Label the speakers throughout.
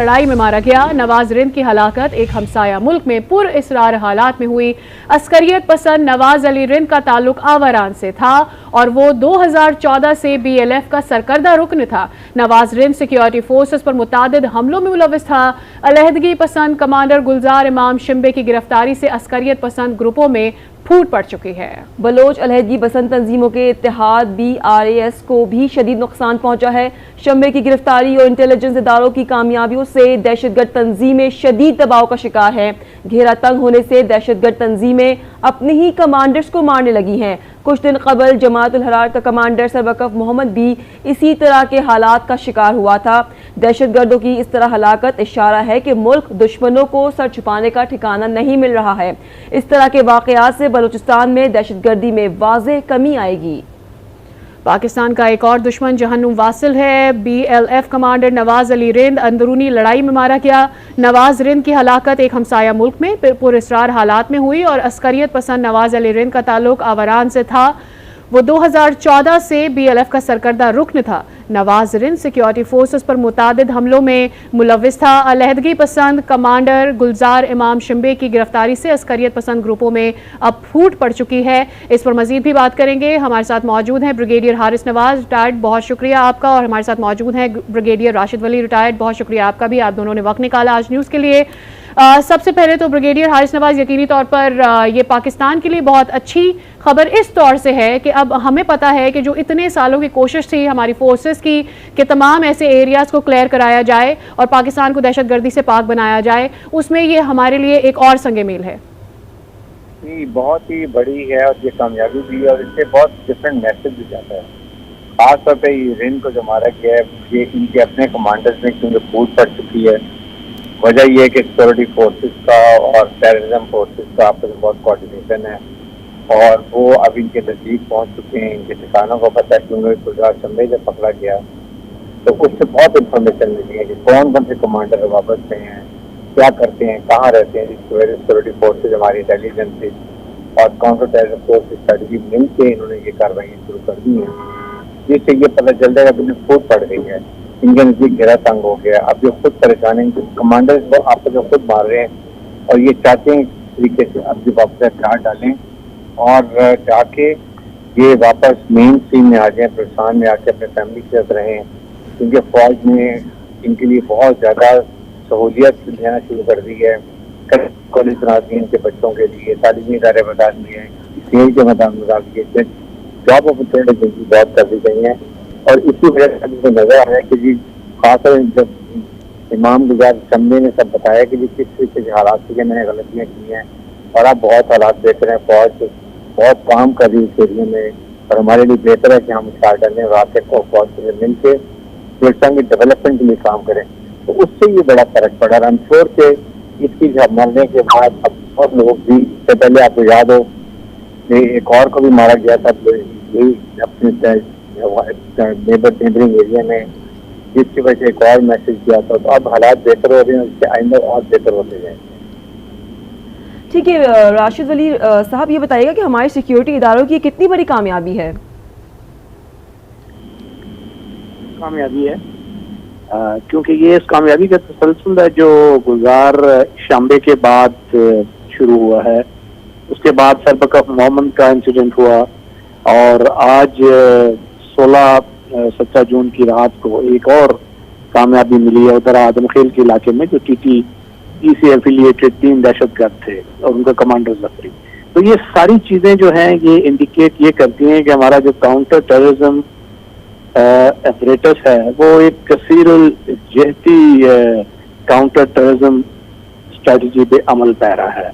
Speaker 1: लड़ाई में मारा गया। नवाज रिंद की हलाकत एक हमसाया मुल्क में पुरअसरार हालात में हुई। अस्करियत पसंद नवाज अली रिंद का ताल्लुक आवारान से था और वो 2014 से BLF का सरकर्दा रुकन था। नवाज रिंद सिक्योरिटी फोर्सेस पर मुतादिद हमलों में मुलविस था। अलहदगी पसंद कमांडर गुलजार इमाम शिम्बे की गिरफ्तारी से अस्करियत पसंद ग्रुपों में फूट पड़ चुकी है। बलोच अलहदगी पसंद तंजीमों के इत्तेहाद BRAS को भी शदीद नुकसान पहुंचा है। शम्बे की गिरफ्तारी और इंटेलिजेंस इदारों की कामयाबियों से दहशतगर्द तंजीमें शदीद दबाव का शिकार है। घेरा तंग होने से दहशतगर्द तंजीमें अपने ही कमांडर्स को मारने लगी हैं। कुछ दिन कबल जमाअतुल हरार का कमांडर सरवकफ मोहम्मद भी इसी तरह के हालात का शिकार हुआ था। दहशतगर्दों की इस तरह हलाकत इशारा है कि मुल्क दुश्मनों को सर छुपाने का ठिकाना नहीं मिल रहा है। इस तरह के वाकयात से बलूचिस्तान में दहशतगर्दी में वाज़ेह कमी आएगी। पाकिस्तान का एक और दुश्मन जहन्नुम वासिल है। BLF कमांडर नवाज अली रिंद अंदरूनी लड़ाई में मारा गया। नवाज रिंद की हलाकत एक हमसाया मुल्क में पुरअसरार हालात में हुई और अस्करियत पसंद नवाज अली रिंद का ताल्लुक आवारान से था। वो 2014 से BLF का सरकर्दा रुकन था। नवाज रिंद सिक्योरिटी फोर्सेस पर मुतादिद हमलों में मुलविस था। अलहदगी पसंद कमांडर गुलजार इमाम शिम्बे की गिरफ्तारी से अस्करियत पसंद ग्रुपों में अब फूट पड़ चुकी है। इस पर मजीद भी बात करेंगे। हमारे साथ मौजूद हैं ब्रिगेडियर हारिस नवाज रिटायर्ड, बहुत शुक्रिया आपका। और हमारे साथ मौजूद हैं ब्रिगेडियर राशिद वली रिटायर्ड, बहुत शुक्रिया आपका भी, आप दोनों ने वक्त निकाला आज न्यूज़ के लिए। सबसे पहले तो ब्रिगेडियर हारिस नवाज, यकीनी तौर पर ये पाकिस्तान के लिए बहुत अच्छी खबर इस तौर से है कि अब हमें पता है कि जो इतने सालों की कोशिश थी हमारी फोर्सेस की कि तमाम ऐसे एरियाज़ को क्लियर कराया जाए और पाकिस्तान को दहशतगर्दी से पाक बनाया जाए, उसमें ये हमारे लिए एक और संगे मील है।
Speaker 2: ये बहुत ही बड़ी है और ये कामयाबी भी है और इससे बहुत डिफरेंट मैसेज भी जाता है। खासतौर पर ये रिंद को जो मारा गया है ये इनके अपने कमांडर्स में क्योंकि फूट पड़ चुकी है। वजह यह है कि सिक्योरिटी फोर्सेस का और टेररिज्म फोर्सेस का आपस में बहुत कोऑर्डिनेशन है और वो अब इनके नज़दीक पहुंच चुके हैं। इनके ठिकानों को पता है क्योंकि गुलजार शम्बे जब पकड़ा गया तो उससे बहुत इंफॉर्मेशन मिली है कि कौन कौन से कमांडर वापस में हैं, क्या करते हैं, कहाँ रहते हैं। सिक्योरिटी फोर्सेज हमारी इंटेलिजेंस से और काउंटर टेररिज्म फोर्स की स्ट्रेटजी मिल के इन्होंने ये कार्रवाई शुरू कर दी है, जिससे ये पता चल जाएगा कि इन्हें फूट पड़ गई है, इनके नजदीक घेरा तंग हो गया। अब ये खुद परेशान है, कमांडर्स आपको जो खुद मार रहे हैं और ये चाहते हैं इस तरीके से अब जो वापस हथियार डालें और जाके ये वापस मेन स्ट्रीम में आ जाए, पाकिस्तान में आके अपने फैमिली के साथ रहें, क्योंकि फौज ने इनके लिए बहुत ज़्यादा सहूलियत देना शुरू कर दी है। कॉलेज बना दिए इनके बच्चों के लिए, तालीमी इदारे बता दिए, खेल के मैदान बता दिए, जॉब अपॉर्चुनिटी बहुत कर दी गई हैं। और इसी वजह से मुझे नजर आ रहा है कि जी खासतौर जब इमाम गुलजार शम्बे ने सब बताया कि जी किस तरीके के हालात से मैंने गलतियाँ की हैं और आप बहुत हालात देख रहे हैं, फौज बहुत काम कर रही है इस एरिए में और हमारे लिए बेहतर है कि हम स्टार डालें और आपके फौज से मिल के पाकिस्तान की डेवलपमेंट के लिए काम करें। तो उससे ये बड़ा फर्क पड़ा। आई एम श्योर के इसकी मरने के बाद अब बहुत लोग भी, इससे पहले आपको याद हो एक और को भी मारा गया था यही अपने नेबरिंग एरिया में, जिसकी वजह से एक और मैसेज किया था। तो अब हालात बेहतर हो रहे हैं, इससे आइंदा और बेहतर होते जाएंगे।
Speaker 3: ठीक है राशिद वली साहब, ये बताइएगा कि हमारे सिक्योरिटी इदारों की कितनी बड़ी कामयाबी है?
Speaker 4: कामयाबी है क्योंकि ये इस कामयाबी का तसलसल है जो गुलजार शम्बे के बाद शुरू हुआ है। उसके बाद सरवकफ मोहम्मद का इंसिडेंट हुआ और आज 16 जून की रात को एक और कामयाबी मिली है उधर आदमखेल के इलाके में, जो TTE से एफिलिएटेड 3 दहशतगर्द थे और उनका कमांडर जख्मी। तो ये सारी चीजें जो हैं ये इंडिकेट ये करती हैं कि हमारा जो काउंटर टेररिज्म एपरेटस है वो एक कसीरुल जहती काउंटर टेररिज्म स्ट्रेटजी पे अमल पै रहा है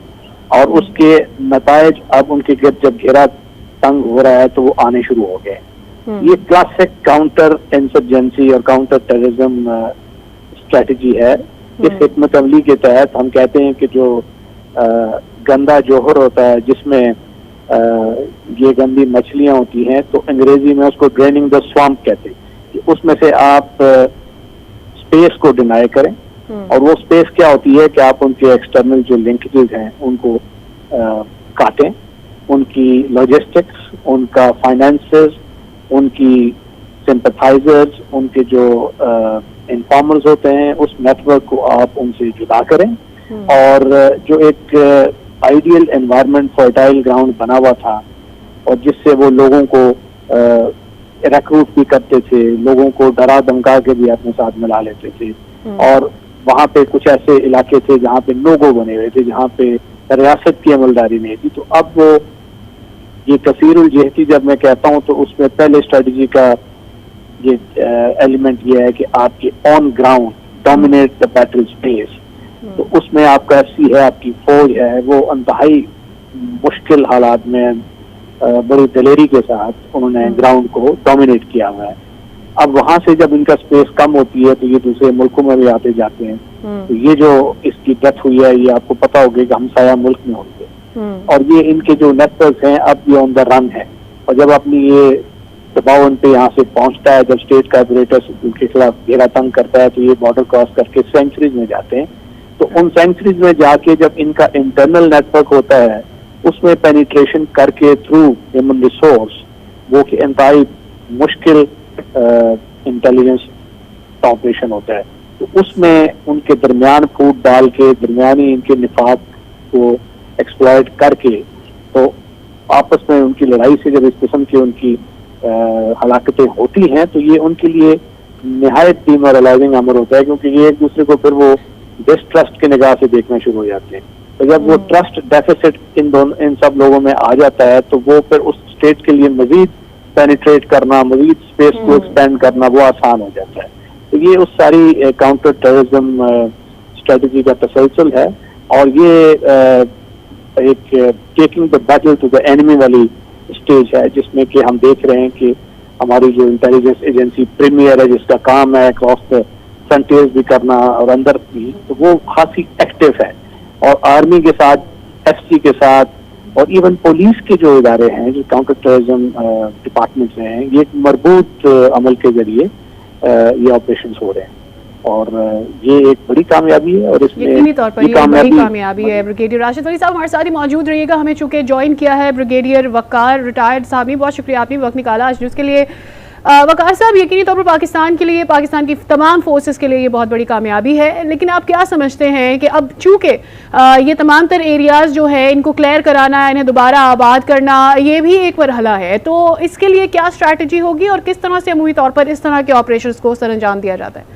Speaker 4: और उसके नतायज अब उनके गिर्द जब घेरा तंग हो रहा है तो वो आने शुरू हो गए। ये क्लासिक काउंटर इंसर्जेंसी और काउंटर टेररिज्म स्ट्रेटजी है। इस हिकमत अमली के तहत हम कहते हैं कि जो गंदा जोहर होता है जिसमें ये गंदी मछलियां होती हैं, तो अंग्रेजी में उसको ड्रेनिंग द स्वैम्प कहते हैं कि उसमें से आप स्पेस को डिनाई करें। और वो स्पेस क्या होती है कि आप उनके एक्सटर्नल जो लिंकेजेस हैं उनको काटें, उनकी लॉजिस्टिक्स, उनका फाइनेंसेस, उनकी सिंपथाइजर्स, उनके जो इन्फॉर्मर्स होते हैं उस नेटवर्क को आप उनसे जुदा करें, और जो एक आइडियल एनवायरनमेंट फर्टाइल ग्राउंड बना हुआ था और जिससे वो लोगों को रिक्रूट भी करते थे, लोगों को डरा धमका के भी अपने साथ मिला लेते थे, और वहाँ पे कुछ ऐसे इलाके थे जहाँ पे नो गो बने हुए थे, जहाँ पे रियासत की अमलदारी नहीं थी। तो अब वो ये कसीरुल जिहती जब मैं कहता हूँ तो उसमें पहले स्ट्रेटजी का ये एलिमेंट ये है कि आपके on ground dominate the battle space. तो उसमें आपका एफसी है, आपकी फौज है, वो इंतहाई मुश्किल हालात में बड़ी दलेरी के साथ उन्होंने ग्राउंड को डोमिनेट किया हुआ है। अब वहां से जब इनका स्पेस कम होती है तो ये दूसरे मुल्कों में भी आते जाते हैं। तो ये जो इसकी डेथ हुई है ये आपको पता होगा कि हमसाया मुल्क में हुई है, और ये इनके जो नेटवर्क हैं अब ये ऑन द रन है। और जब अपनी ये दबाव उन पे यहाँ से पहुंचता है, जब स्टेट का ऑपरेटर उनके खिलाफ घेरा तंग करता है, तो ये बॉर्डर क्रॉस करके सेंचुरीज में जाते हैं। तो उन सेंचुरीज में जाके जब इनका इंटरनल नेटवर्क होता है उसमें पेनिट्रेशन करके थ्रू ह्यूमन रिसोर्स वो कि इंतहाई मुश्किल इंटेलिजेंस ऑपरेशन होता है। तो उसमें उनके दरमियान फूट डाल के दरमियानी इनके निफाक को एक्सप्लॉइट करके तो आपस में उनकी लड़ाई से जब इस किस्म की उनकी हलाकतें होती हैं तो ये उनके लिए निहायत डिमोरलाइजिंग अमर होता है, क्योंकि ये एक दूसरे को फिर वो डिस्ट्रस्ट की निगाह से देखना शुरू हो जाते हैं। तो जब वो ट्रस्ट डेफिसिट इन सब लोगों में आ जाता है तो वो फिर उस स्टेट के लिए मजीद पेनिट्रेट करना, मजीद स्पेस को एक्सपेंड करना वो आसान हो जाता है। तो ये उस सारी काउंटर टेररिज्म स्ट्रेटजी का तसलसल है, और ये एक taking the battle to the enemy वाली स्टेज है, जिसमें कि हम देख रहे हैं कि हमारी जो इंटेलिजेंस एजेंसी प्रीमियर है जिसका काम है क्रॉस द फ्रंटियर्स भी करना और अंदर भी, तो वो खासी एक्टिव है। और आर्मी के साथ, एफसी के साथ और इवन पुलिस के जो इदारे हैं, जो काउंटर टेररिज्म डिपार्टमेंट्स हैं, ये एक मरबूत अमल के जरिए ये ऑपरेशंस हो रहे हैं, और ये एक बड़ी कामयाबी है। और इसमें
Speaker 1: यकीनी तौर पर ये बड़ी कामयाबी है। ब्रिगेडियर राशिद वली साहब हमारे साथ ही मौजूद रहिएगा। हमें चूंकि ज्वाइन किया है ब्रिगेडियर वकार रिटायर्ड साहब ने, बहुत शुक्रिया आपने वक्त निकाला आज न्यूज़ के लिए। वकार साहब, यकीनी तौर पर पाकिस्तान के लिए, पाकिस्तान की तमाम फोर्सेस के लिए ये बहुत बड़ी कामयाबी है, लेकिन आप क्या समझते हैं कि अब चूंकि ये तमाम तर एरियाज जो है इनको क्लियर कराना, इन्हें दोबारा आबाद करना, ये भी एक मरहला है, तो इसके लिए क्या स्ट्रैटेजी होगी और किस तरह से अमूमी तौर पर इस तरह के ऑपरेशंस को सर अंजाम दिया जाता है?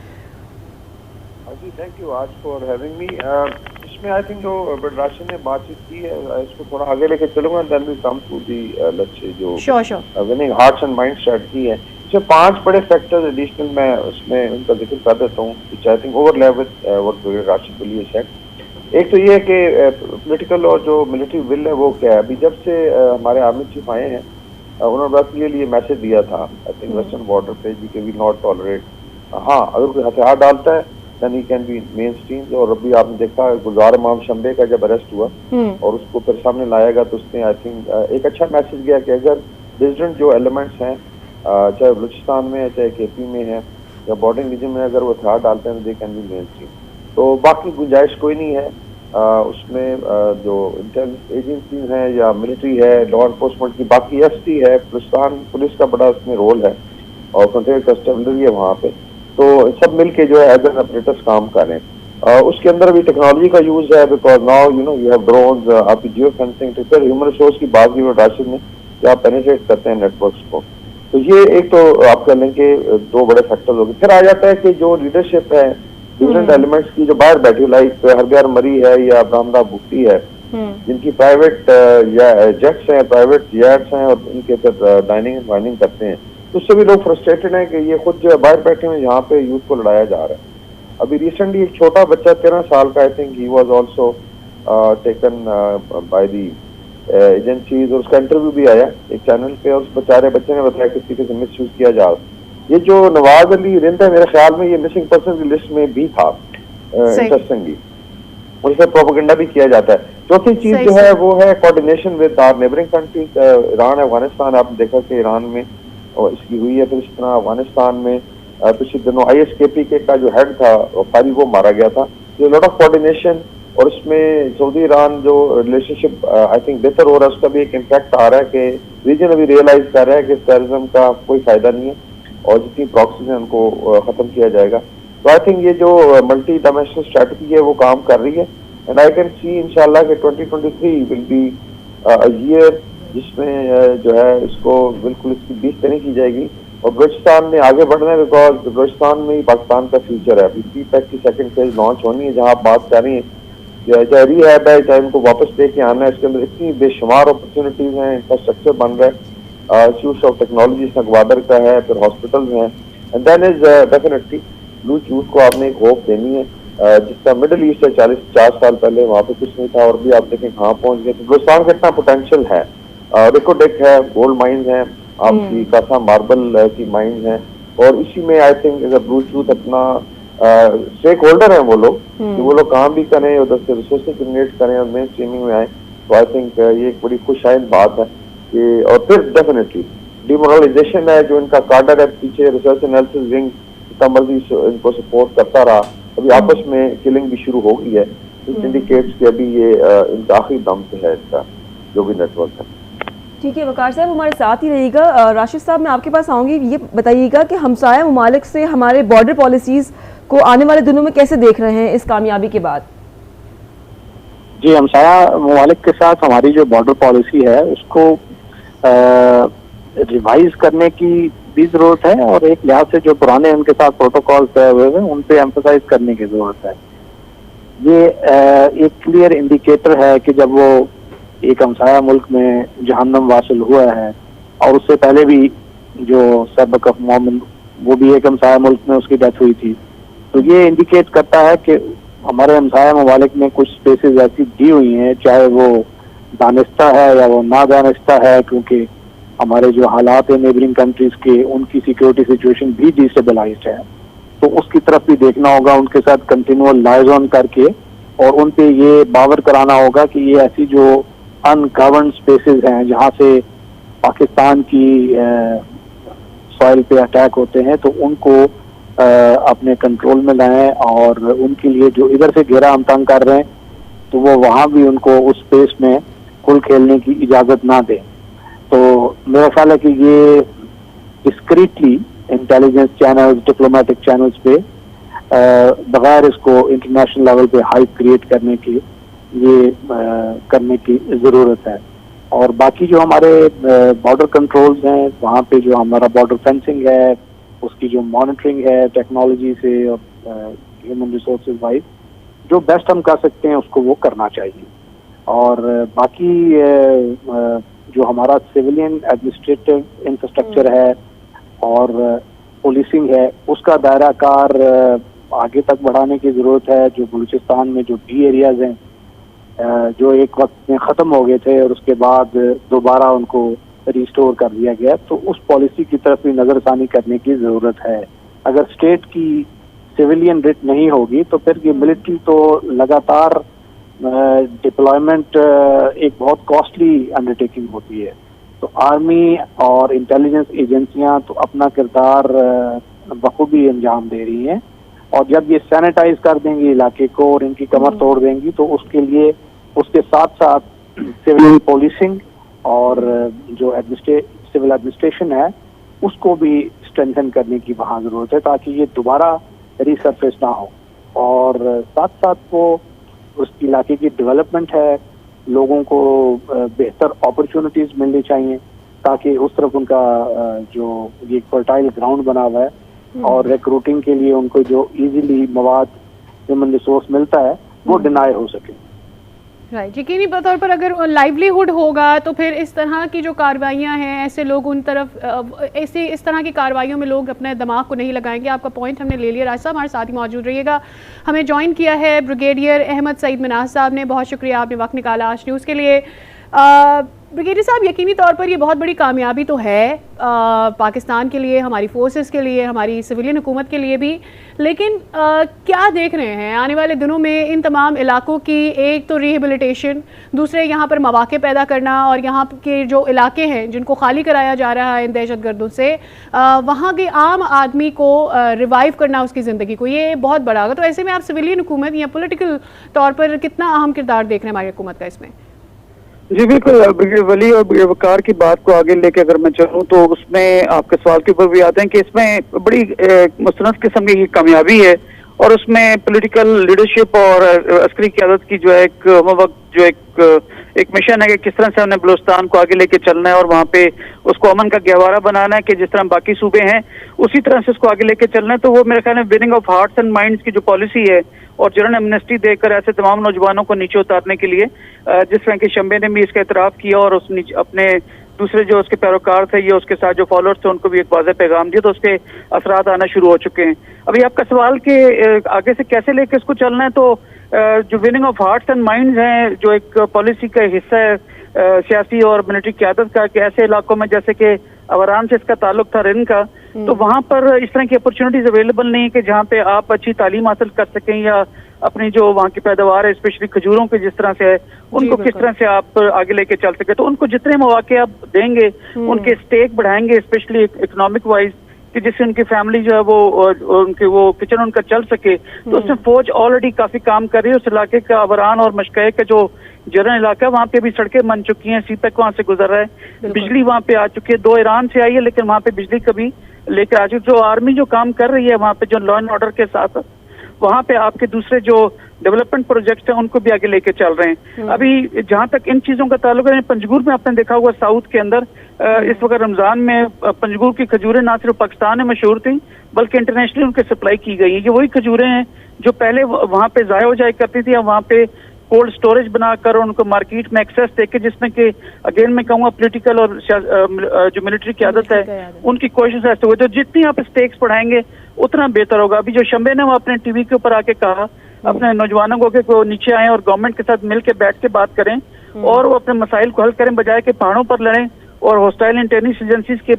Speaker 5: थैंक यू आज फॉर हैविंग मी। इसमें आई थिंक जो राशिद ने बातचीत की है इसको थोड़ा आगे लेके चलूंगा, then we come to the लक्ष्य जो winning hearts and mind strategy है। इसमें 5 बड़े फैक्टर्स एडिशनल मैं उसमें उनका जिक्र कर देता हूँ, which I think overlap with what Rashid Wali said. एक तो ये है कि पॉलिटिकल और जो मिलिट्री विल है वो क्या है। अभी जब से हमारे आर्मी चीफ आए हैं उन्होंने बस के लिए मैसेज दिया था आई थिंक वेस्टर्न बॉर्डर पे जी के वी नॉट टॉलरेट, हाँ अगर कोई हथियार डालता है then he can be mainstream। और अभी आपने देखा गुलजार इमाम शंबे का जब अरेस्ट हुआ और उसको फिर सामने लाएगा तो उसने आई थिंक एक अच्छा मैसेज गया कि अगर डिफरेंट जो एलिमेंट्स हैं चाहे बलूचिस्तान में है चाहे केपी में है या बॉर्डरिंग रीजन में, अगर वो हथियार डालते हैं तो दे कैन बी मेनस्ट्रीम। तो बाकी गुंजाइश कोई नहीं है उसमें जो इंटेलिजेंस एजेंसी है या मिलिट्री है, लॉ एनफोर्समेंट की, बाकी एफसी है, पुलिस का बड़ा उसमें रोल है और फ्रंटियर कस्टमरी है वहाँ पे। तो सब मिलके जो है एज एन ऑपरेटर्स काम कर रहे हैं। उसके अंदर भी टेक्नोलॉजी का यूज है, because now you know you have drones, आपकी जियो फेंसिंग, तो फिर ह्यूमन रिसोर्स की बात की राशिद ने कि आप पेनिट्रेट करते हैं नेटवर्क्स को। तो ये एक तो आप कर लेंगे 2 बड़े फैक्टर्स हो गए। फिर आ जाता है कि जो लीडरशिप है डिफरेंट एलिमेंट्स की जो बाहर बैठी, लाइक हरबियार मरी है या ब्राह्मणा भुट्टी है, जिनकी प्राइवेट या जेट्स हैं, प्राइवेट जेट्स हैं और इनके फिर डाइनिंग एंड वाइनिंग करते हैं। तो उससे भी लोग फ्रस्ट्रेटेड हैं कि ये खुद जो है बाहर बैठे हुए यहाँ पे यूथ को लड़ाया जा रहा है। अभी रिसेंटली एक छोटा बच्चा 13 साल का, I think he was also taken by the agencies, और उसका इंटरव्यू भी आया एक चैनल पे, और उस बेचारे बच्चे ने बताया किस तरीके से मिस यूज किया जा रहा। ये जो नवाज अली रिंद है मेरे ख्याल में ये मिसिंग पर्सन की लिस्ट में भी था इंटरेस्टिंगली, और इसका प्रोपेगेंडा भी किया जाता है। चौथी चीज जो है वो है coordination with our neighbouring countries, Iran, Afghanistan. आपने देखा कि ईरान में और इसकी हुई है, फिर इस तरह अफगानिस्तान में पिछले दिनों ISKP के का जो हेड था वफारी वो मारा गया था। तो लॉट ऑफ कोऑर्डिनेशन, और इसमें सऊदी ईरान जो रिलेशनशिप आई थिंक बेहतर हो रहा है, उसका भी एक इम्पैक्ट आ रहा है कि रीजन अभी रियलाइज कर रहा है कि टेररिज्म का कोई फायदा नहीं है और जितनी प्रॉक्सीज हैं उनको खत्म किया जाएगा। तो आई थिंक ये जो मल्टी डायमेंशनल स्ट्रेटजी है वो काम कर रही है, एंड आई कैन सी इंशाल्लाह कि 2023 विल बी अ ईयर जिसमें जो है इसको बिल्कुल इसकी बीस नहीं की जाएगी और बलूचिस्तान में आगे बढ़ना है, बिकॉज बलूचिस्तान में ही पाकिस्तान का फ्यूचर है। अभी पीपैक की सेकंड फेज लॉन्च होनी है, जहां आप बात कर रही हैं चाहे रिहैब है, चाहे इनको वापस लेके आना है, इसके अंदर इतनी बेशुमार अपॉर्चुनिटीज हैं, इंफ्रास्ट्रक्चर बन रहा है, इंस्टीट्यूट ऑफ टेक्नोलॉजी ग्वादर का है, फिर हॉस्पिटल हैं, and then is definitely Baloch youth को आपने एक होप देनी है, जिसका मिडिल ईस्ट है 40-50 साल पहले वहाँ पे कुछ नहीं था और भी आप देखें कहाँ पहुँच गए। तो बलूचिस्तान का इतना पोटेंशियल है, रिकोडेक है, गोल्ड माइंस हैं, आपकी कासा मार्बल की माइंस हैं, और इसी में आई थिंक अगर बलूच यूथ अपना स्टेक होल्डर है वो लोग, कि वो लोग काम भी करें, उधर से रिसोर्सेज जनरेट करें और मेन स्ट्रीमिंग में आए, तो आई थिंक ये एक बड़ी खुशाइन बात है कि, और फिर डेफिनेटली डिमोरलाइजेशन है जो इनका कार्डर है पीछे, रिसर्च एनालिसिस विंग मर्जी इनको सपोर्ट करता रहा, अभी आपस में किलिंग भी शुरू हो गई है, इट इंडिकेट्स कि अभी ये इनका आखिरी दम पे है इसका जो भी नेटवर्क है।
Speaker 3: ठीक है वकार साहब, हमारे साथ ही रहिएगा। राशिद साहब, मैं आपके पास आऊँगी, ये बताइएगा कि हमसाया ममालिक से हमारे बॉर्डर पॉलिसीज़ को आने वाले दिनों में कैसे देख रहे हैं इस कामयाबी के बाद?
Speaker 4: जी, हमसाया ममालिक के साथ हमारी जो बॉर्डर पॉलिसी है उसको रिवाइज करने की भी जरूरत है, और एक लिहाज से जो पुराने उनके साथ प्रोटोकॉल तय हुए हैं उन पे एम्फसाइज करने की जरूरत है। ये एक क्लियर इंडिकेटर है कि जब वो एक हमसाया मुल्क में जहन्नम वासिल हुआ है, और उससे पहले भी जो सबक ऑफ मोमिन वो भी एक हमसाया मुल्क में उसकी डेथ हुई थी, तो ये इंडिकेट करता है कि हमारे हमसाया ममालिक में कुछ स्पेसेस ऐसी दी हुई हैं, चाहे वो दानिस्ता है या वो ना दानिस्ता है, क्योंकि हमारे जो हालात है नेबरिंग कंट्रीज के, उनकी सिक्योरिटी सिचुएशन भी डिस्टेबलाइज्ड है, तो उसकी तरफ भी देखना होगा, उनके साथ कंटिन्यूअल लाइजॉन करके, और उन पे ये बावर कराना होगा कि ये ऐसी जो अनगवर्न्ड स्पेसेस हैं जहाँ से पाकिस्तान की सॉइल पे अटैक होते हैं, तो उनको अपने कंट्रोल में लाएं, और उनके लिए जो इधर से घेरा हम तंग कर रहे हैं तो वो वहाँ भी उनको उस स्पेस में खुल खेलने की इजाज़त ना दें। तो मेरा ख्याल है कि ये discreetly intelligence channels, diplomatic channels पे बगैर इसको इंटरनेशनल लेवल पे हाइप क्रिएट करने की ये करने की ज़रूरत है। और बाकी जो हमारे बॉर्डर कंट्रोल्स हैं, वहाँ पे जो हमारा बॉर्डर फेंसिंग है, उसकी जो मॉनिटरिंग है टेक्नोलॉजी से और ह्यूमन रिसोर्सेज वाइज, जो बेस्ट हम कर सकते हैं उसको वो करना चाहिए। और बाकी जो हमारा सिविलियन एडमिनिस्ट्रेटिव इंफ्रास्ट्रक्चर है और पुलिसिंग है, उसका दायरा कार आगे तक बढ़ाने की ज़रूरत है। जो बलूचिस्तान में जो डी एरियाज हैं जो एक वक्त में ख़त्म हो गए थे और उसके बाद दोबारा उनको रिस्टोर कर दिया गया, तो उस पॉलिसी की तरफ भी नज़रसानी करने की ज़रूरत है। अगर स्टेट की सिविलियन रिट नहीं होगी तो फिर ये मिलिट्री तो लगातार डिप्लॉयमेंट एक बहुत कॉस्टली अंडरटेकिंग होती है, तो आर्मी और इंटेलिजेंस एजेंसियां तो अपना किरदार बखूबी अंजाम दे रही हैं, और जब ये सैनिटाइज कर देंगी इलाके को और इनकी कमर तोड़ देंगी, तो उसके लिए उसके साथ साथ सिविल पुलिसिंग और जो सिविल एडमिनिस्ट्रेशन है उसको भी स्ट्रेंथन करने की वहाँ ज़रूरत है, ताकि ये दोबारा रिसर्फेस ना हो। और साथ साथ वो उस इलाके की डेवलपमेंट है, लोगों को बेहतर अपॉर्चुनिटीज़ मिलनी चाहिए, ताकि उस तरफ उनका जो ये फर्टाइल ग्राउंड बना हुआ है, और रिक्रूटिंग के लिए उनको जो इजीली मवाद ह्यूमन रिसोर्स मिलता है वो डिनाई हो सके।
Speaker 1: राइट, यकीनी तौर पर अगर लाइवलीहुड होगा तो फिर इस तरह की जो कार्रवाइयाँ हैं, ऐसे लोग उन तरफ इस तरह की कार्रवाइयों में लोग अपने दिमाग को नहीं लगाएंगे। आपका पॉइंट हमने ले लिया। राज साहब हमारे साथ ही मौजूद रहिएगा। हमें ज्वाइन किया है ब्रिगेडियर अहमद सईद मिनाज साहब ने। बहुत शुक्रिया, आपने वक्त निकाला आज न्यूज़ के लिए। ब्रिगेडियर साहब, यकीनी तौर पर ये बहुत बड़ी कामयाबी तो है पाकिस्तान के लिए, हमारी फोर्सेस के लिए, हमारी सिविलियन हुकूमत के लिए भी, लेकिन क्या देख रहे हैं आने वाले दिनों में इन तमाम इलाकों की? एक तो रिहेबिलिटेशन, दूसरे यहाँ पर मौके पैदा करना, और यहाँ के जो इलाके हैं जिनको खाली कराया जा रहा है इन दहशतगर्दों से, वहाँ के आम आदमी को रिवाइव करना, उसकी ज़िंदगी को, ये बहुत बड़ा होगा। तो ऐसे में आप सिविलियन हुकूमत या पोलिटिकल तौर पर कितना अहम किरदार देख रहे हैं हमारी हुकूमत का इसमें?
Speaker 6: जी बिल्कुल, ब्रिगेडियर वली और ब्रिगेडियर वकार की बात को आगे लेके अगर मैं चलूँ तो उसमें आपके सवाल के ऊपर भी आते हैं कि इसमें बड़ी मुस्तनद किस्म की कामयाबी है और उसमें पॉलिटिकल लीडरशिप और अस्करी क़यादत की जो है एक मिशन है कि किस तरह से उन्हें बलूचिस्तान को आगे लेके चलना है और वहाँ पे उसको अमन का गहवारा बनाना है कि जिस तरह बाकी सूबे हैं उसी तरह से उसको आगे लेके चलना है। तो वो मेरे ख्याल में winning of hearts and minds की जो पॉलिसी है और जनरल एमनेस्टी देकर ऐसे तमाम नौजवानों को नीचे उतारने के लिए, जिस तरह के शंबे ने भी इसका एतराफ़ किया और उस अपने दूसरे जो उसके पैरोकार थे या उसके साथ जो फॉलोअर्स थे उनको भी एक वाज़ेह पैगाम दिया, तो उसके असरात आना शुरू हो चुके हैं। अभी आपका सवाल कि आगे से कैसे लेके इसको चलना है, तो जो winning of hearts and minds हैं, जो एक पॉलिसी का हिस्सा है सियासी और मिलिट्री क़यादत का, कि ऐसे इलाकों में जैसे कि अवरान से इसका ताल्लुक था रिन का, तो वहाँ पर इस तरह की अपॉर्चुनिटीज अवेलेबल नहीं है कि जहाँ पे आप अच्छी तालीम हासिल कर सकें या अपनी जो वहाँ की पैदावार है स्पेशली खजूरों के जिस तरह से है उनको किस तरह से आप आगे लेके चल सके। तो उनको जितने मौके आप देंगे उनके स्टेक बढ़ाएंगे स्पेशली इकोनॉमिक वाइज, कि जिससे उनकी फैमिली जो है वो किचन उनका चल सके। तो उसमें फौज ऑलरेडी काफी काम कर रही है। उस इलाके का अवरान और मशक़े का जो जरन इलाका है वहाँ पे भी सड़कें बन चुकी हैं, सीपेक वहाँ से गुजर रहा है, बिजली वहाँ पे आ चुकी है। 2 ईरान से आई है लेकिन वहाँ पे बिजली कभी लेकर आ चुकी। जो आर्मी जो काम कर रही है वहाँ पे जो लॉ एंड ऑर्डर के साथ, वहाँ पे आपके दूसरे जो डेवलपमेंट प्रोजेक्ट्स हैं उनको भी आगे लेके चल रहे हैं। अभी जहाँ तक इन चीजों का ताल्लुक है, पंजगुर में आपने देखा होगा साउथ के अंदर इस वक्त रमजान में पंजगुर की खजूरें ना सिर्फ पाकिस्तान में मशहूर थी बल्कि इंटरनेशनली उनके सप्लाई की गई है। ये वही खजूरें हैं जो पहले वहाँ पे ज़ाया हो जाया करती थी, वहाँ पे कोल्ड स्टोरेज बनाकर उनको मार्केट में एक्सेस देके, जिसमें कि अगेन मैं कहूँगा पॉलिटिकल और जो मिलिट्री क़यादत है उनकी कोशिश ऐसे हुई। तो जितनी आप स्टेक्स बढ़ाएंगे उतना बेहतर होगा। अभी जो शंबे ने वो अपने टीवी के ऊपर आके कहा अपने नौजवानों को कि वो नीचे आए और गवर्नमेंट के साथ मिल के बैठ के बात करें और वो अपने मसाइल को हल करें, बजाय के पहाड़ों पर लड़ें और हॉस्टाइल इंटेलिजेंस एजेंसीज के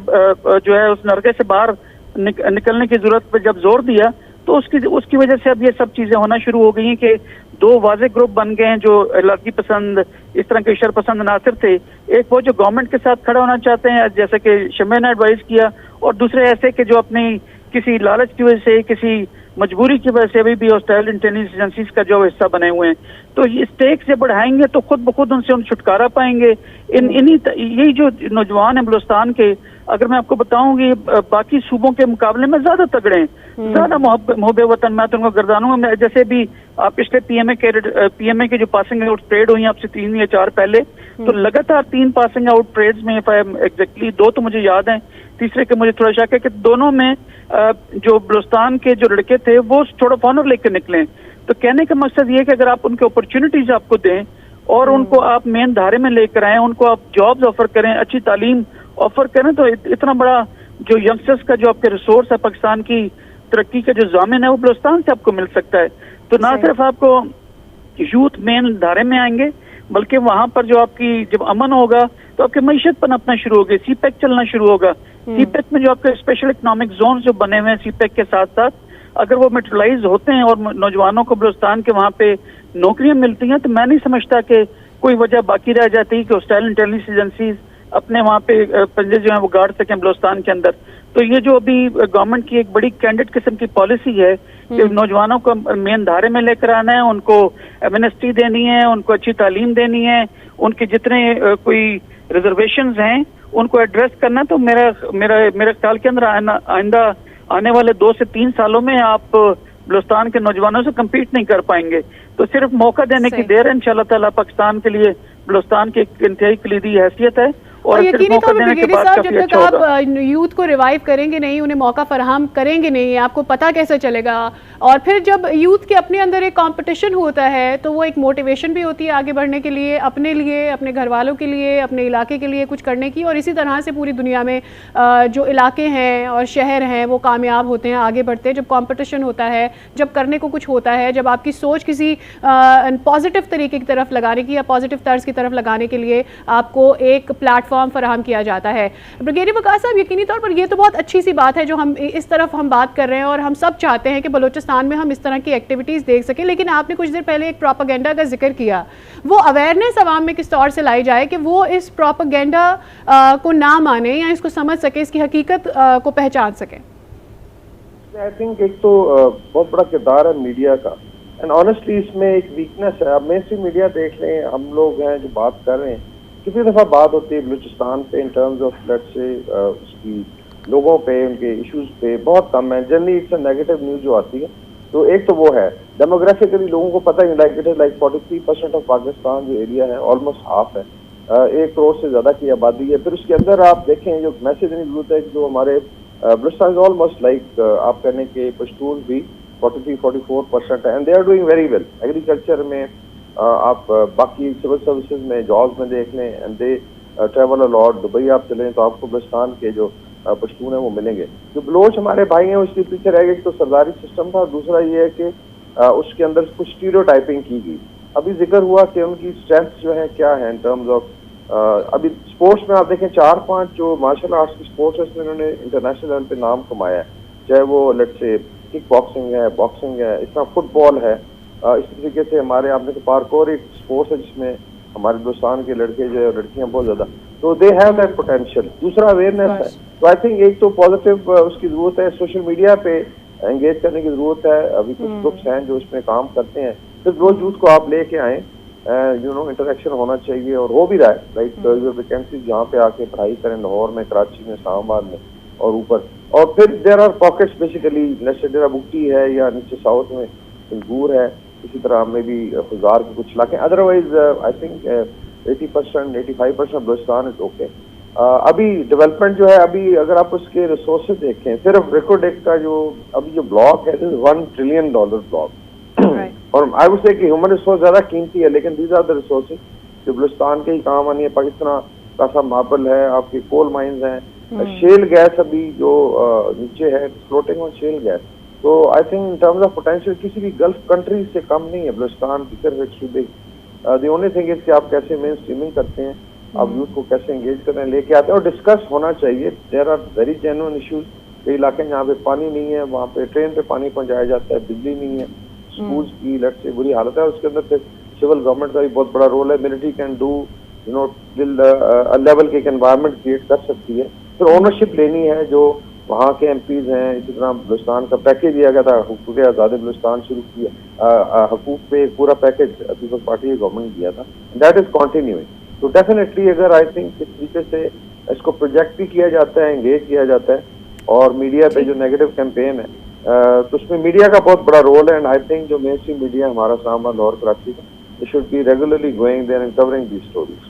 Speaker 6: जो है उस नरगे से बाहर निकलने की जरूरत पर जब जोर दिया, तो उसकी वजह से अब ये सब चीजें होना शुरू हो गई हैं कि 2 वाज़ेह ग्रुप बन गए हैं जो लड़की पसंद इस तरह के शर पसंद नासिर थे। एक वो जो गवर्नमेंट के साथ खड़ा होना चाहते हैं जैसे कि शम्मे ने एडवाइस किया, और दूसरे ऐसे कि जो अपनी किसी लालच की वजह से, किसी मजबूरी की वजह से अभी भी हॉस्टाइल इंटेलिजेंस एजेंसीज का जो हिस्सा बने हुए हैं। तो ये स्टेक से बढ़ाएंगे तो खुद ब खुद उनसे छुटकारा पाएंगे। यही जो नौजवान है बलूचिस्तान के, अगर मैं आपको बताऊं कि बाकी सूबों के मुकाबले में ज्यादा तगड़े हैं, ज्यादा मोहब्बे वतन। मैं तो उनको गर्दानूंगा। जैसे भी आप पिछले पीएमए के जो पासिंग आउट परेड हुई आपसे 3 या 4 पहले, तो लगातार 3 पासिंग आउट परेड्स में एग्जैक्टली 2 तो मुझे याद हैं, तीसरे के मुझे थोड़ा शक है कि दोनों में जो बलूचिस्तान के जो लड़के थे वो थोड़ा ऑनर लेकर निकले। तो कहने का मकसद ये है कि अगर आप उनके अपॉर्चुनिटीज आपको दें और उनको आप मेन धारे में लेकर आए, उनको आप जॉब्स ऑफर करें, अच्छी तालीम ऑफर करें, तो इतना बड़ा जो यंगस्टर्स का जो आपके रिसोर्स है पाकिस्तान की तरक्की का जो जामिन है वो बलूचिस्तान से आपको मिल सकता है। तो ना सिर्फ आपको यूथ मेन धारे में आएंगे बल्कि वहां पर जो आपकी जब अमन होगा तो आपकी मईशत पनपना शुरू होगी, सीपेक चलना शुरू होगा। सीपेक में जो आपके स्पेशल इकोनॉमिक जोन जो बने हुए हैं सीपेक के साथ साथ, अगर वो मेट्रोलाइज होते हैं और नौजवानों को बलूचिस्तान के वहाँ पे नौकरियां मिलती हैं, तो मैं नहीं समझता कि कोई वजह बाकी रह जाती है कि हॉस्टाइल इंटेलिजेंस एजेंसीज अपने वहाँ पे पंजे जो है वो गाड़ सकें बलूचिस्तान के अंदर। तो ये जो अभी गवर्नमेंट की एक बड़ी कैंडिडेट किस्म की पॉलिसी है कि नौजवानों को मेन धारे में लेकर आना है, उनको एमनेस्टी देनी है, उनको अच्छी तालीम देनी है, उनके जितने कोई रिजर्वेशंस हैं उनको एड्रेस करना। तो मेरे ख्याल के अंदर आइंदा आने वाले 2 से 3 सालों में आप बलूचिस्तान के नौजवानों से कम्पीट नहीं कर पाएंगे। तो सिर्फ मौका देने की देर है। इंशाल्लाह ताला पाकिस्तान के लिए बलूचिस्तान की एक इंतहाई कलीदी हैसियत है और
Speaker 1: यकीनी तौर पर ब्रिगेडियर साहब जब तक आप यूथ को रिवाइव करेंगे नहीं, उन्हें मौका फराहम करेंगे नहीं, आपको पता कैसे चलेगा। और फिर जब यूथ के अपने अंदर एक कंपटीशन होता है तो वो एक मोटिवेशन भी होती है आगे बढ़ने के लिए, अपने घर वालों के लिए, अपने इलाके के लिए कुछ करने की। और इसी तरह से पूरी दुनिया में जो इलाके हैं और शहर हैं वो कामयाब होते हैं, आगे बढ़ते हैं। जब कॉम्पिटिशन होता है, जब करने को कुछ होता है, जब आपकी सोच किसी पॉजिटिव तरीके की तरफ लगाने की या पॉजिटिव तर्ज की तरफ लगाने के लिए आपको एक प्लेटफॉर्म फराहम किया जाता है। ब्रिगेडियर वकार साहब, यकीनी तौर पर ये तो बहुत अच्छी सी बात है जो हम इस तरफ हम बात कर रहे हैं और हम सब चाहते हैं कि बलूचिस्तान में हम इस तरह की एक्टिविटीज़ देख सकें। लेकिन आपने कुछ देर पहले एक प्रोपेगेंडा का जिक्र किया, वो अवेयरनेस आवाम में किस तौर से लाई जाए कि वो इस प्रोपेगेंडा को ना माने या इसको समझ सके, इसकी हकीकत को पहचान सके।
Speaker 5: आई थिंक एक तो बहुत बड़ा किरदार है मीडिया का, एंड ऑनेस्टली इसमें एक वीकनेस है। अब मेन स्ट्रीम मीडिया देख लें, हम लोग हैं जो बात कर रहे हैं, कितनी दफ़ा बात होती है बलूचिस्तान पे in terms of let's say उसकी लोगों पे, उनके इश्यूज पे बहुत कम है। Generally it's a negative news जो आती है, तो एक तो वो है डेमोग्राफिकली लोगों को पता ही like it is like 43% of Pakistan जो एरिया है ऑलमोस्ट हाफ है, 1 करोड़ से ज्यादा की आबादी है। फिर उसके अंदर आप देखें जो मैसेज देने की जरूरत है, जो हमारे बलूचिस्तान ऑलमोस्ट लाइक आप कहने के पश्तून भी 43-44% है and they are doing very well. Agriculture में आप बाकी सिविल सर्विसेज में जॉब्स में देख लें and they travel a lot. Dubai आप चलें तो आपको बलूचिस्तान के जो पश्तून है वो मिलेंगे। जो बलोच हमारे भाई हैं उसके पीछे रह गए, तो सरदारी सिस्टम था, दूसरा ये है कि उसके अंदर कुछ स्टीरियोटाइपिंग की गई। अभी जिक्र हुआ कि उनकी स्ट्रेंथ जो है क्या है इन टर्म्स ऑफ अभी स्पोर्ट्स में आप देखें 4-5 जो मार्शल आर्ट्स की स्पोर्ट्स है उसमें उन्होंने इंटरनेशनल लेवल पे नाम कमाया है, चाहे वो लेट्स से किक बॉक्सिंग है, बॉक्सिंग है, इस तरह फुटबॉल है। इस तरीके से हमारे आपने पार्कोर एक स्पोर्ट्स है जिसमें हमारे हिंदुस्तान के लड़के जो है लड़कियां बहुत ज्यादा, तो दे हैव दैट पोटेंशियल। दूसरा अवेयरनेस है, तो आई थिंक एक तो पॉजिटिव उसकी जरूरत है, सोशल मीडिया पे एंगेज करने की जरूरत है। अभी कुछ ग्रुप्स हैं जो इसमें काम करते हैं, फिर रोज यूथ को आप लेके आए, यू नो इंटरेक्शन होना चाहिए और हो भी रहा है। लाइक जो वैकेंसीज जहाँ पे आके पढ़ाई करें, लाहौर में, कराची में, इस्लामाबाद में और ऊपर, और फिर देयर आर पॉकेट्स बेसिकली डेरा बुक्टी है या नीचे साउथ में सिंगूर है, इसी तरह में भी खुजार के कुछ इलाके। Otherwise I think 80% 85% Balochistan is okay. अभी डेवलपमेंट जो है, अभी अगर आप उसके रिसोर्सेज देखें, सिर्फ रिकोडेक का जो अभी जो ब्लॉक है $1 ट्रिलियन ब्लॉक और आई वुड से कि ह्यूमन रिसोर्स ज्यादा कीमती है, लेकिन दीज आर द रिसोर्सेज जो बलूचिस्तान के ही काम आनी है। पाकिस्तान का सा मार्बल है, आपके कोल माइंस हैं, शेल गैस अभी जो नीचे है, फ्लोटिंग ऑन शेल गैस। तो I think in terms of potential किसी भी गल्फ कंट्री से कम नहीं है बलूचिस्तान की, सिर्फ एक सूबे। द ओनली थिंग इज कि आप कैसे मेन स्ट्रीमिंग करते हैं, आप यूथ को कैसे एंगेज कर रहे हैं, लेके आते हैं और डिस्कस होना चाहिए। There are very genuine issues. कई इलाके जहाँ पे पानी नहीं है, वहाँ पे ट्रेन पे पानी पहुँचाया जाता है, बिजली नहीं है, स्कूल्स की लट से बुरी हालत है। और उसके अंदर फिर सिविल गवर्नमेंट का भी बहुत बड़ा रोल है। Military can do you know level के एक एनवायरनमेंट क्रिएट कर सकती है। फिर ओनरशिप लेनी है, जो वहाँ के एमपीज हैं। इसी तरह बलूचिस्तान का पैकेज दिया गया था, हुकूक आज़ाद बलूचिस्तान शुरू किया, हुकूक पे एक पूरा पैकेज पीपल्स पार्टी की गवर्नमेंट दिया था, दैट इज कंटिन्यूइंग। तो डेफिनेटली अगर आई थिंक इस तरीके से इसको प्रोजेक्ट भी किया जाता है, एंगेज किया जाता है, और मीडिया पे जो नेगेटिव कैंपेन है तो उसमें मीडिया का बहुत बड़ा रोल है। एंड आई थिंक जो मेन स्ट्रीम मीडिया हमारा इस्लामाबाद और कराची का, it should be regularly going there and covering these stories.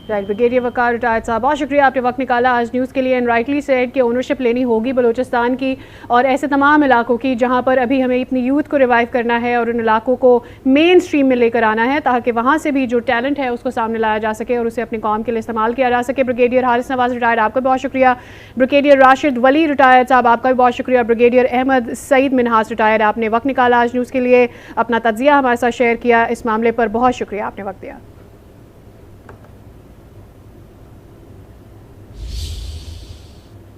Speaker 1: Right, brigadier Waqar retired साहब, बहुत शुक्रिया आपने वक्त निकाला आज न्यूज़ के लिए। एंड राइटली सेड कि ओनरशिप लेनी होगी बलूचिस्तान की और ऐसे तमाम इलाकों की जहां पर अभी हमें अपनी यूथ को रिवाइव करना है और उन इलाकों को मेन स्ट्रीम में लेकर आना है, ताकि वहां से भी जो टैलेंट है उसको सामने लाया जा सके और उसे अपनी कौम के लिए इस्तेमाल किया जा सके। ब्रिगेडियर हारिस नवाज रिटायर्ड, आपका बहुत शुक्रिया। ब्रिगेडियर राशिद वली रिटायर्ड साहब, आपका भी बहुत शुक्रिया। ब्रिगेडियर अहमद सईद मिनहास रिटायर्ड, आपने वक्त निकाला आज न्यूज़ के लिए, अपना तज्जिया हमारे साथ शेयर किया। इस मामले पर बहुत शुक्रिया, आपने वक्त दिया।